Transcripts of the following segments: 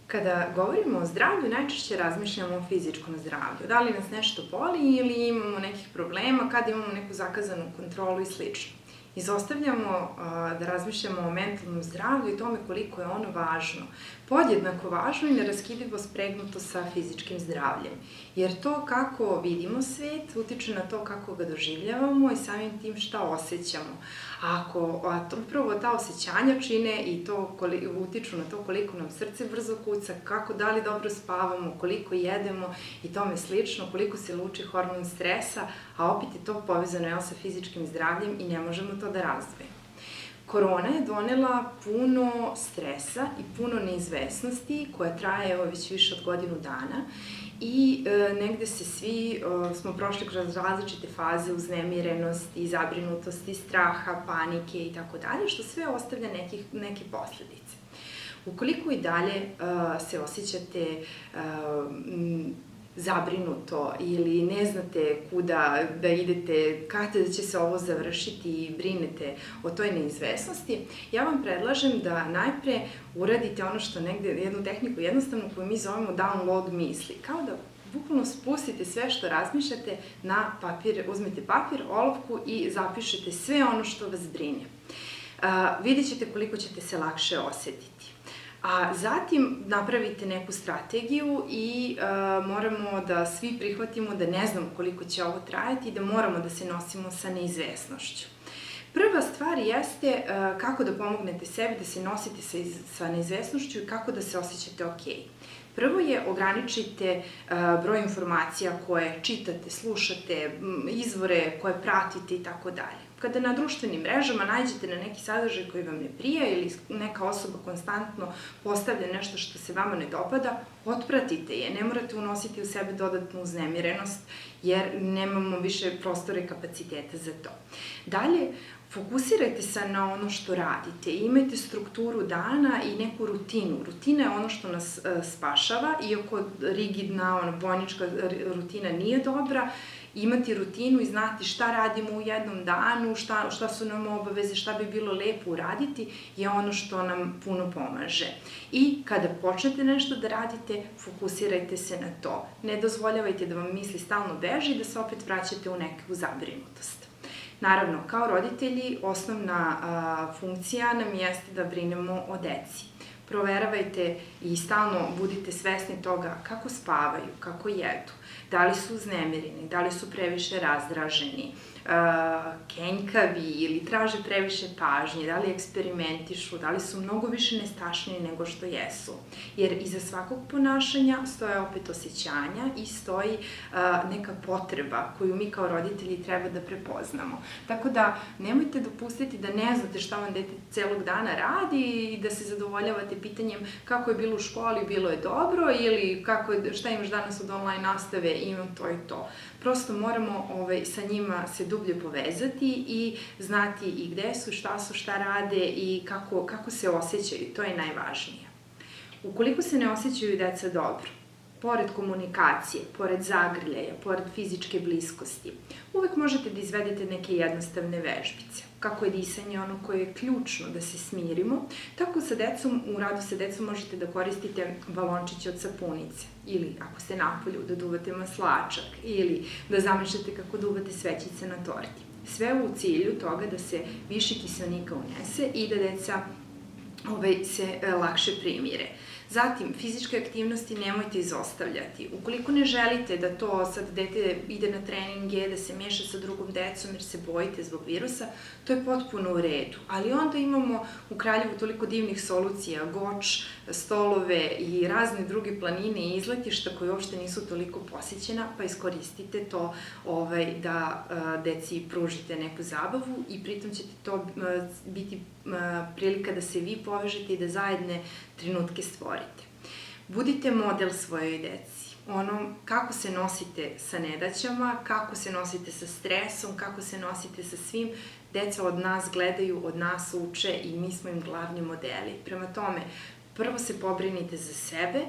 Kada govorimo o zdravlju, najčešće razmišljamo o fizičkom zdravlju. Da li nas nešto boli ili imamo nekih problema, kada imamo neku zakazanu kontrolu i sl. Izostavljamo da razmišljamo o mentalnom zdravlju i tome koliko je ono važno. Podjednako važno i neraskidivo spregnuto sa fizičkim zdravljem. Jer to kako vidimo svet utiče na to kako ga doživljavamo i samim tim šta osjećamo. Upravo ta osjećanja čine i to utiču na to koliko nam srce brzo kuca, da li dobro spavamo, koliko jedemo i tome slično, koliko se luči hormon stresa, a opet je to povezano sa fizičkim zdravljem i ne možemo to da razdvojimo. Korona je donela puno stresa i puno neizvesnosti koja traje već više od godinu dana i negde smo prošli kroz različite faze uznemirenosti, zabrinutosti, straha, panike i tako dalje, što sve ostavlja neke posledice. Ukoliko i dalje se osjećate zabrinuto ili ne znate kuda da idete, kada će se ovo završiti i brinete o toj neizvesnosti, ja vam predlažem da najpre uradite ono što negde, jednu tehniku jednostavnu koju mi zovemo download misli. Kao da bukvalno spustite sve što razmišljate na papir, uzmete papir, olovku i zapišete sve ono što vas brine. Vidjet ćete koliko ćete se lakše osetiti. A zatim napravite neku strategiju i moramo da svi prihvatimo da ne znamo koliko će ovo trajati i da moramo da se nosimo sa neizvesnošću. Prva stvar jeste kako da pomognete sebi da se nosite sa neizvesnošću i kako da se osjećate ok. Prvo je ograničite broj informacija koje čitate, slušate, izvore koje pratite i tako dalje. Kada na društvenim mrežama nađete na neki sadržaj koji vam ne prija ili neka osoba konstantno postavlja nešto što se vama ne dopada, otpratite je, ne morate unositi u sebe dodatnu uznemirenost jer nemamo više prostora i kapaciteta za to. Dalje, fokusirajte se na ono što radite, imajte strukturu dana i neku rutinu. Rutina je ono što nas spašava, iako rigidna, bolnička rutina nije dobra, imati rutinu i znati šta radimo u jednom danu, šta su nam obaveze, šta bi bilo lepo uraditi, je ono što nam puno pomaže. I kada počnete nešto da radite, fokusirajte se na to. Ne dozvoljavajte da vam misli stalno beže i da se opet vraćate u neku zabrinutost. Naravno, kao roditelji, osnovna funkcija nam jeste da brinemo o deci. Proveravajte i stalno budite svesni toga kako spavaju, kako jedu, da li su uznemireni, da li su previše razdraženi, kenjkavi ili traže previše pažnje, da li eksperimentišu, da li su mnogo više nestašniji nego što jesu. Jer iza svakog ponašanja stoje opet osjećanja i stoji neka potreba koju mi kao roditelji treba da prepoznamo. Tako da nemojte dopustiti da ne znate šta vam dete celog dana radi i da se zadovoljavate pitanjem kako je bilo u školi, bilo je dobro ili šta imaš danas od online nastave, imam to i to. Prosto moramo sa njima se dublje povezati i znati i gde su, šta rade i kako se osjećaju, to je najvažnije. Ukoliko se ne osjećaju deca dobro, pored komunikacije, pored zagrljaja, pored fizičke bliskosti, uvek možete da izvedete neke jednostavne vežbice. Kako je disanje ono koje je ključno da se smirimo, tako u radu sa decom možete da koristite balončiće od sapunice ili ako ste napolju da duvate maslačak ili da zamišljate kako duvate svećice na torti. Sve u cilju toga da se više kiselnika unese i da deca se lakše primire. Zatim, fizičke aktivnosti nemojte izostavljati. Ukoliko ne želite da to sad dete ide na treninge, da se meša sa drugom decom jer se bojite zbog virusa, to je potpuno u redu. Ali onda imamo u Kraljevu toliko divnih solucija, Goč, stolove i razne druge planine i izletišta koje uopšte nisu toliko posećena, pa iskoristite to da deci pružite neku zabavu i pritom ćete to biti prilika da se vi povežete i da zajedne trenutke stvorite. Budite model svojoj deci. Kako se nosite sa nedaćama, kako se nosite sa stresom, kako se nosite sa svim, deca od nas gledaju, od nas uče i mi smo im glavni modeli. Prema tome, prvo se pobrinite za sebe,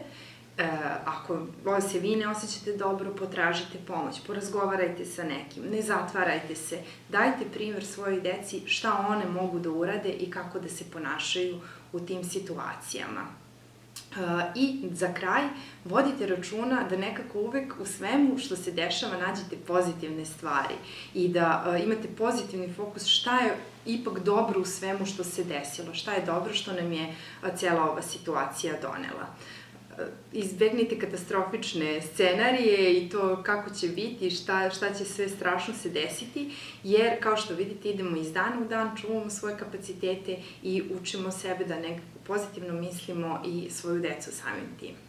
ako se vi ne osjećate dobro, potražite pomoć, porazgovarajte sa nekim, ne zatvarajte se, dajte primjer svojoj deci šta one mogu da urade i kako da se ponašaju u tim situacijama. I za kraj, vodite računa da nekako uvek u svemu što se dešava nađete pozitivne stvari i da imate pozitivni fokus šta je ipak dobro u svemu što se desilo, šta je dobro što nam je cijela ova situacija donela. Izbegnite katastrofične scenarije i to kako će biti, šta će sve strašno se desiti, jer kao što vidite idemo iz dana u dan, čuvamo svoje kapacitete i učimo sebe da nekako pozitivno mislimo i svoju decu samim tim.